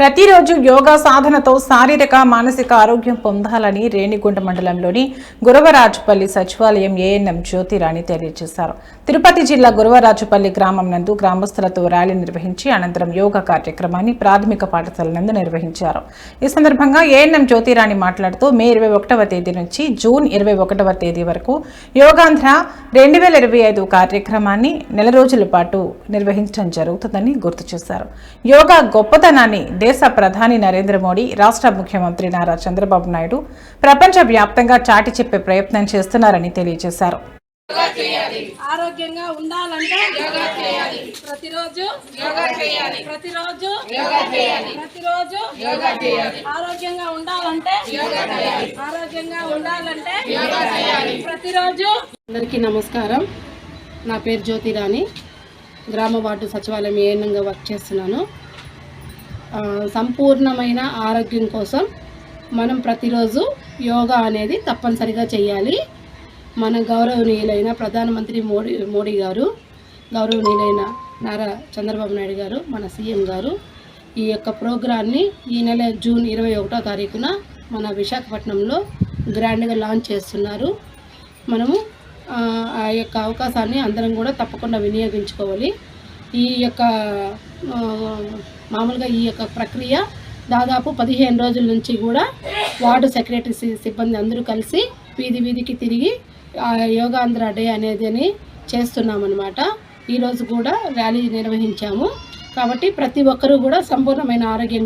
ప్రతిరోజు యోగా సాధనతో శారీరక మానసిక ఆరోగ్యం పొందాలని రేణిగుంట మండలంలోని గురవరాజుపల్లి సచివాలయం ఏఎన్ఎం జ్యోతిరాణి తెలియజేశారు. తిరుపతి జిల్లా గురవరాజుపల్లి గ్రామం నందు గ్రామస్తులతో ర్యాలీ నిర్వహించి అనంతరం యోగా కార్యక్రమాన్ని ప్రాథమిక పాఠశాల నందు నిర్వహించారు. ఈ సందర్భంగా ఏఎన్ఎం జ్యోతిరాణి మాట్లాడుతూ మే 21వ తేదీ నుంచి జూన్ 21వ తేదీ వరకు యోగాంధ్ర 2025 కార్యక్రమాన్ని నెల రోజుల పాటు నిర్వహించడం జరుగుతుందని గుర్తు చేశారు. యోగా గొప్పతనాన్ని దేశ ప్రధాని నరేంద్ర మోడీ, రాష్ట్ర ముఖ్యమంత్రి నారా చంద్రబాబు నాయుడు ప్రపంచ వ్యాప్తంగా చాటి చెప్పే ప్రయత్నం చేస్తున్నారని తెలియజేశారు. ఆరోగ్యంగా ఉండాలంటే యోగా చేయాలి. ప్రతిరోజు యోగా చేయాలి. ప్రతిరోజు యోగా చేయాలి. ప్రతిరోజు యోగా చేయాలి. ఆరోగ్యంగా ఉండాలంటే యోగా చేయాలి. ఆరోగ్యంగా ఉండాలంటే యోగా చేయాలి. ప్రతిరోజు. అందరికీ నమస్కారం. నా పేరు జ్యోతిరాణి. గ్రామ వార్డు సచివాలయం ఏఎన్ఎంగా వర్క్ చేస్తున్నాను. సంపూర్ణమైన ఆరోగ్యం కోసం మనం ప్రతిరోజు యోగా అనేది తప్పనిసరిగా చేయాలి. మన గౌరవనీయులైన ప్రధానమంత్రి మోడీ గారు, గౌరవనీయులైన నారా చంద్రబాబు నాయుడు గారు, మన సీఎం గారు ఈ యొక్క ప్రోగ్రాన్ని ఈ నెల జూన్ 21వ తారీఖున మన విశాఖపట్నంలో గ్రాండ్గా లాంచ్ చేస్తున్నారు. మనము ఆ యొక్క అవకాశాన్ని అందరం కూడా తప్పకుండా వినియోగించుకోవాలి. ఈ యొక్క మామూలుగా ఈ యొక్క ప్రక్రియ దాదాపు 15 రోజుల నుంచి కూడా వార్డు సెక్రటరీ సిబ్బంది అందరూ కలిసి వీధికి తిరిగి యోగాంధ్ర డే అనేది చేస్తున్నామన్నమాట. ఈరోజు కూడా ర్యాలీ నిర్వహించాము. కాబట్టి ప్రతి ఒక్కరూ కూడా సంపూర్ణమైన ఆరోగ్యం